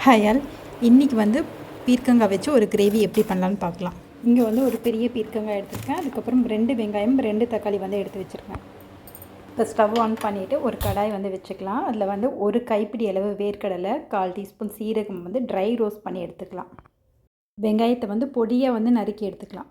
Hi all. இன்றைக்கி வந்து பீர்க்கங்காய் வச்சு ஒரு கிரேவி எப்படி பண்ணலான்னு பார்க்கலாம். இங்கே வந்து ஒரு பெரிய பீர்க்கங்காய் எடுத்துருக்கேன். அதுக்கப்புறம் 2 வெங்காயம் 2 தக்காளி வந்து எடுத்து வச்சுருக்கேன். இப்போ ஸ்டவ் ஆன் பண்ணிவிட்டு ஒரு கடாய் வந்து வச்சுக்கலாம். அதில் வந்து ஒரு கைப்பிடி அளவு வேர்க்கடலை, 1/4 டீஸ்பூன் சீரகம் வந்து ட்ரை ரோஸ்ட் பண்ணி எடுத்துக்கலாம். வெங்காயத்தை வந்து பொடியாக வந்து நறுக்கி எடுத்துக்கலாம்.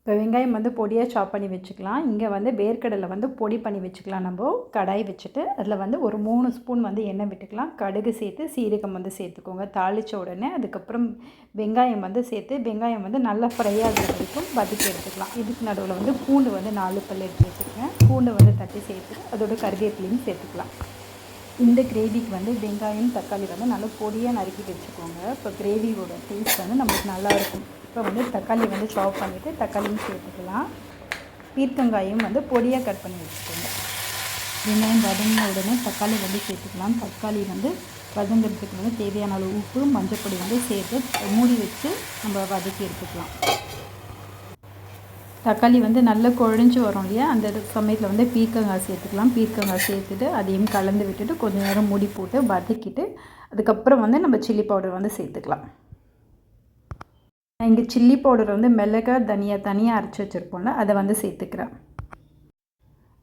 இப்போ வெங்காயம் வந்து பொடியாக சாப் பண்ணி வச்சுக்கலாம். இங்கே வந்து வேர்க்கடலை வந்து பொடி பண்ணி வச்சுக்கலாம். நம்ம கடாய் வச்சுட்டு அதில் வந்து ஒரு 3 ஸ்பூன் வந்து எண்ணெய் விட்டுக்கலாம். கடுகு சேர்த்து சீரகம் வந்து சேர்த்துக்கோங்க. தாளித்த உடனே அதுக்கப்புறம் வெங்காயம் வந்து சேர்த்து வெங்காயம் வந்து நல்லா ஃப்ரை ஆகிற வரைக்கும் வதக்கி எடுத்துக்கலாம். இதுக்கு நடுவில் வந்து பூண்டு வந்து 4 பல் எடுத்து வச்சுருக்கேன். பூண்டு வந்து தட்டி சேர்த்துட்டு அதோட கருவேப்பிலையும் சேர்த்துக்கலாம். இந்த கிரேவிக்கு வந்து வெங்காயம் தக்காளி வந்து நல்லா பொடியாக நறுக்கி வச்சுக்கோங்க. இப்போ கிரேவியோட டேஸ்ட் வந்து நம்மளுக்கு நல்லாயிருக்கும். இப்போ வந்து தக்காளி வந்து சாப் பண்ணிவிட்டு தக்காளியும் சேர்த்துக்கலாம். பீர்க்கங்காயும் வந்து பொடியாக கட் பண்ணி வச்சுக்கோங்க. வெங்காயம் வதங்கின உடனே தக்காளி வந்து சேர்த்துக்கலாம். தக்காளி வந்து வதங்கிறதுக்கு வந்து தேவையான அளவு உப்பு மஞ்சப்பொடி வந்து சேர்த்து மூடி வச்சு நம்ம வதக்கி எடுத்துக்கலாம். தக்காளி வந்து நல்லா குழஞ்சி வரும் இல்லையா, அந்த சமயத்தில் வந்து பீர்க்கங்காய் சேர்த்துக்கலாம். பீர்க்கங்காய் சேர்த்துட்டு அதையும் கலந்து விட்டுட்டு கொஞ்சம் நேரம் மூடி போட்டு வதக்கிட்டு அதுக்கப்புறம் வந்து நம்ம சில்லி பவுடர் வந்து சேர்த்துக்கலாம். இங்கே சில்லி பவுடர் வந்து மிளகாய் தனியாக அரைச்சி வச்சுருப்போம்ல, அதை வந்து சேர்த்துக்கிறேன்.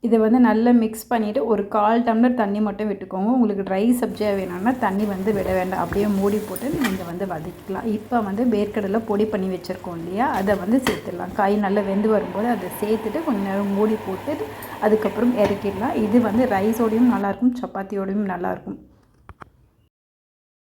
இதை வந்து நல்லா மிக்ஸ் பண்ணிவிட்டு ஒரு 1/4 டம்ளர் தண்ணி மட்டும் விட்டுக்கோங்க. உங்களுக்கு ட்ரை சப்ஜியாக வேணும்னா தண்ணி வந்து விட வேண்டாம். அப்படியே மூடி போட்டு நீங்கள் வந்து வதக்கிக்கலாம். இப்போ வந்து வேர்க்கடலை பொடி பண்ணி வச்சுருக்கோம் இல்லையா, அதை வந்து சேர்த்துடலாம். காய் நல்லா வெந்து வரும்போது அதை சேர்த்துட்டு கொஞ்சம் நேரம் மூடி போட்டு அதுக்கப்புறம் இறக்கிடலாம். இது வந்து ரைஸோடையும் நல்லாயிருக்கும், சப்பாத்தியோடையும் நல்லாயிருக்கும்.